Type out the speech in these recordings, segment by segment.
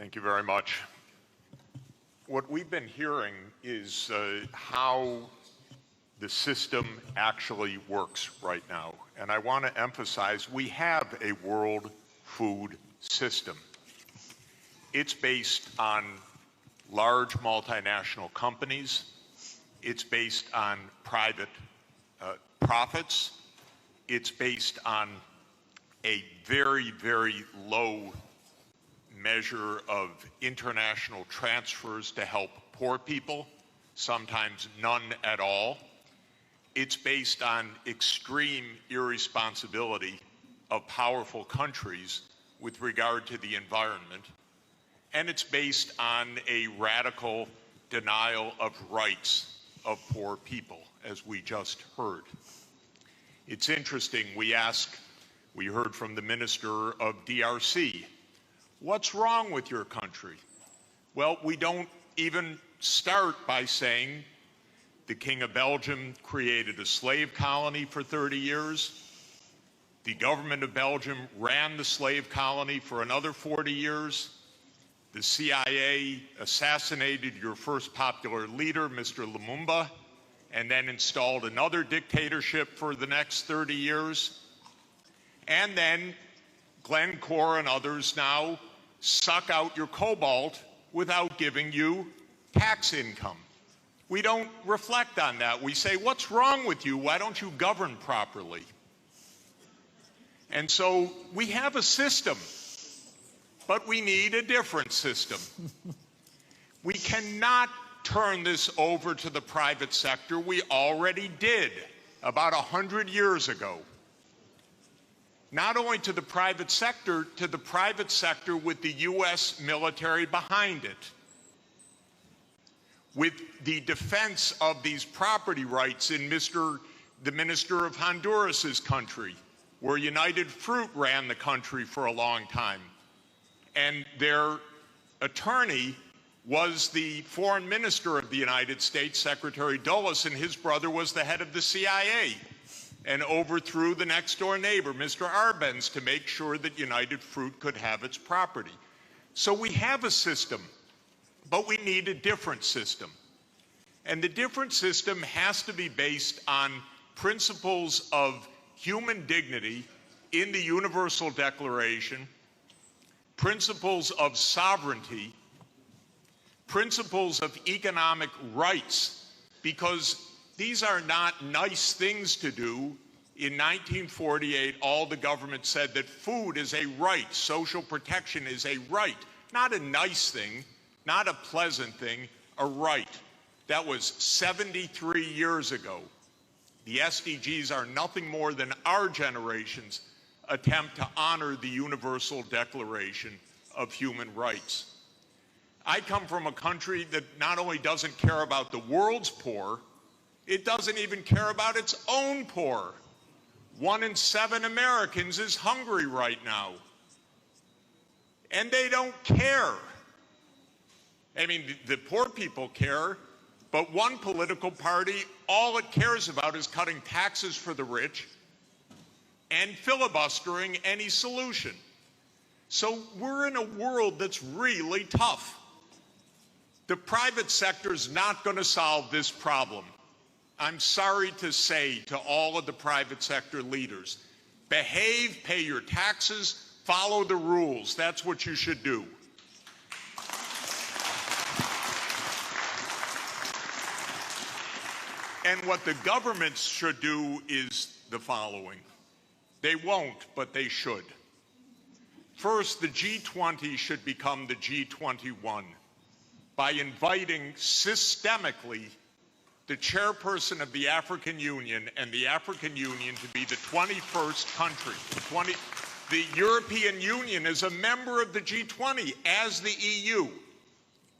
Thank you very much. What we've been hearing is how the system actually works right now. And I want to emphasize we have a world food system. It's based on large multinational companies. It's based on private profits. It's based on a very, very low measure of international transfers to help poor people, sometimes none at all. It's based on extreme irresponsibility of powerful countries with regard to the environment. And it's based on a radical denial of rights of poor people, as we just heard. It's interesting, we heard from the Minister of DRC, what's wrong with your country? Well, we don't even start by saying the King of Belgium created a slave colony for 30 years. The government of Belgium ran the slave colony for another 40 years. The CIA assassinated your first popular leader, Mr. Lumumba, and then installed another dictatorship for the next 30 years. And then Glencore and others now suck out your cobalt without giving you tax income. We don't reflect on that. We say, what's wrong with you? Why don't you govern properly? And so we have a system, but we need a different system. We cannot turn this over to the private sector. We already did about 100 years ago. Not only to the private sector with the U.S. military behind it, with the defense of these property rights in the Minister of Honduras's country, where United Fruit ran the country for a long time. And their attorney was the foreign minister of the United States, Secretary Dulles, and his brother was the head of the CIA and overthrew the next door neighbor, Mr. Arbenz, to make sure that United Fruit could have its property. So we have a system, but we need a different system. And the different system has to be based on principles of human dignity in the Universal Declaration, principles of sovereignty, principles of economic rights, because these are not nice things to do. In 1948, all the government said that food is a right, social protection is a right, not a nice thing, not a pleasant thing, a right. That was 73 years ago. The SDGs are nothing more than our generation's attempt to honor the Universal Declaration of Human Rights. I come from a country that not only doesn't care about the world's poor, it doesn't even care about its own poor. 1 in 7 Americans is hungry right now. And they don't care. I mean, the poor people care, but one political party, all it cares about is cutting taxes for the rich and filibustering any solution. So we're in a world that's really tough. The private sector's not going to solve this problem. I'm sorry to say to all of the private sector leaders, behave, pay your taxes, follow the rules. That's what you should do. And what the governments should do is the following. They won't, but they should. First, the G20 should become the G21 by inviting systemically the chairperson of the African Union and the African Union to be the 21st country. The European Union is a member of the G20 as the EU.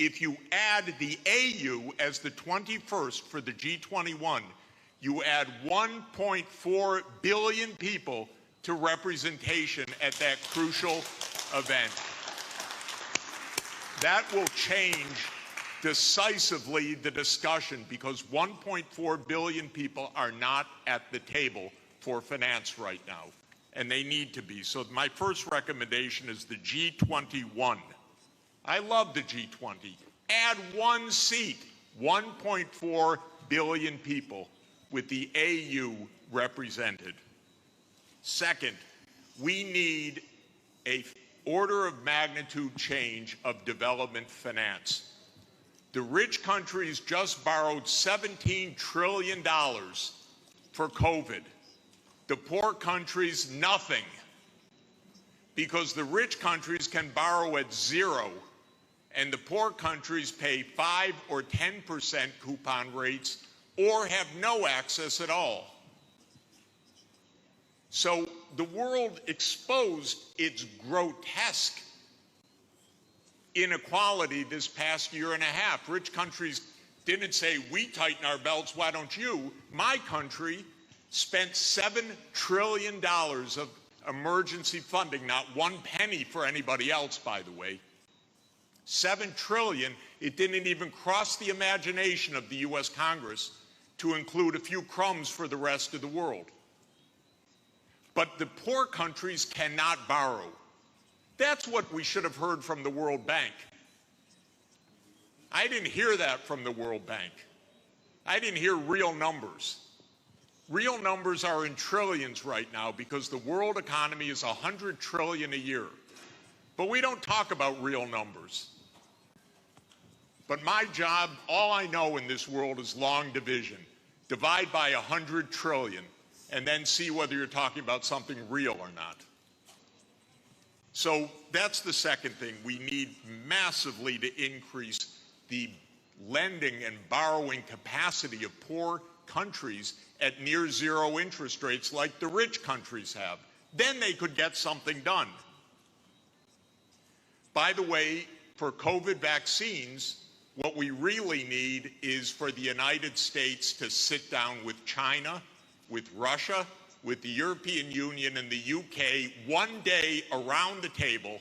If you add the AU as the 21st for the G21, you add 1.4 billion people to representation at that crucial event. That will change decisively the discussion, because 1.4 billion people are not at the table for finance right now, and they need to be. So my first recommendation is the G21. I love the G20. Add one seat, 1.4 billion people with the AU represented. Second, we need an order of magnitude change of development finance. The rich countries just borrowed $17 trillion for COVID. The poor countries, nothing. Because the rich countries can borrow at zero, and the poor countries pay 5 or 10% coupon rates or have no access at all. So the world exposed its grotesque inequality this past year and a half. Rich countries didn't say, we tighten our belts, why don't you? My country spent $7 trillion of emergency funding, not one penny for anybody else, by the way. $7 trillion, it didn't even cross the imagination of the US Congress to include a few crumbs for the rest of the world. But the poor countries cannot borrow. That's what we should have heard from the World Bank. I didn't hear that from the World Bank. I didn't hear real numbers. Real numbers are in trillions right now because the world economy is 100 trillion a year. But we don't talk about real numbers. But my job, all I know in this world is long division. Divide by 100 trillion and then see whether you're talking about something real or not. So that's the second thing. We need massively to increase the lending and borrowing capacity of poor countries at near zero interest rates like the rich countries have. Then they could get something done. By the way, for COVID vaccines, what we really need is for the United States to sit down with China, with Russia, with the European Union and the UK one day around the table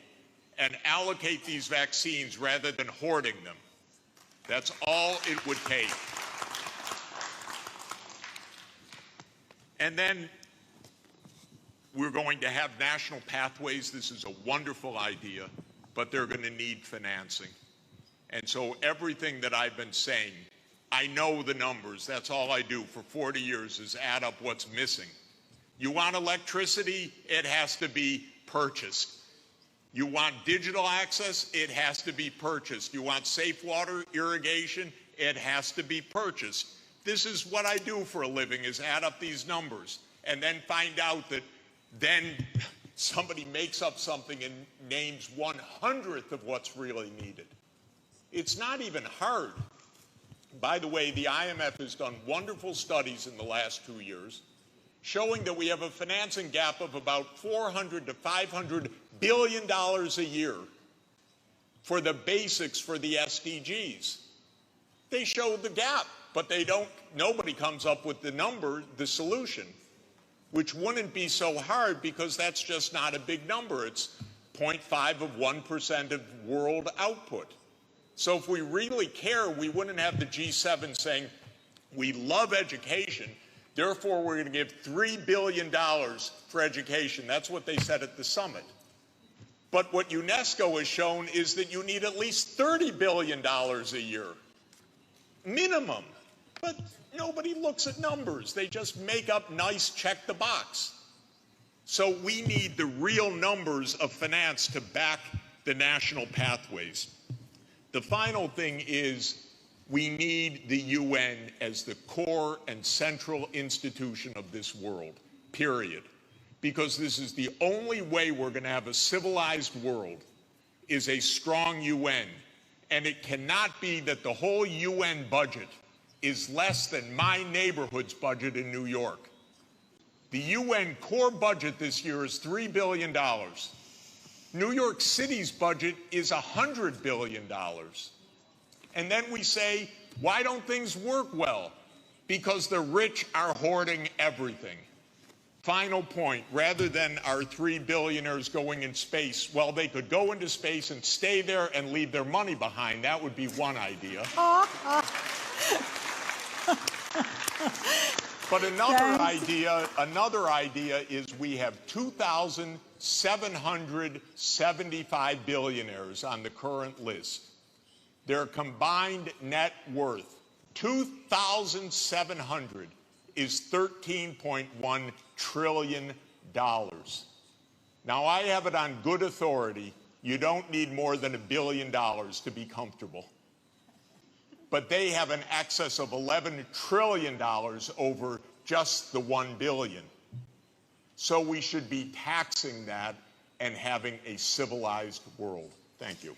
and allocate these vaccines rather than hoarding them. That's all it would take. And then we're going to have national pathways. This is a wonderful idea, but they're going to need financing. And so everything that I've been saying, I know the numbers. That's all I do for 40 years is add up what's missing. You want electricity? It has to be purchased. You want digital access? It has to be purchased. You want safe water irrigation? It has to be purchased. This is what I do for a living, is add up these numbers and then find out that then somebody makes up something and names 1/100th of what's really needed. It's not even hard. By the way, the IMF has done wonderful studies in the last 2 years showing that we have a financing gap of about $400 to $500 billion a year for the basics for the SDGs. They show the gap, but nobody comes up with the number, the solution, which wouldn't be so hard because that's just not a big number. It's 0.5 of 1% of world output. So if we really care, we wouldn't have the G7 saying, we love education, therefore we're going to give $3 billion for education. That's what they said at the summit. But what UNESCO has shown is that you need at least $30 billion a year, minimum. But nobody looks at numbers. They just make up nice check the box. So we need the real numbers of finance to back the national pathways. The final thing is we need the UN as the core and central institution of this world, period. Because this is the only way we're going to have a civilized world, is a strong UN. And it cannot be that the whole UN budget is less than my neighborhood's budget in New York. The UN core budget this year is $3 billion. New York City's budget is $100 billion. And then we say, why don't things work well? Because the rich are hoarding everything. Final point, rather than our 3 billionaires going in space, well, they could go into space and stay there and leave their money behind. That would be one idea. But another idea is we have 2,775 billionaires on the current list. Their combined net worth, 2,700, is $13.1 trillion. Now, I have it on good authority, you don't need more than $1 billion to be comfortable. But they have an excess of $11 trillion over just the $1 billion. So we should be taxing that and having a civilized world. Thank you.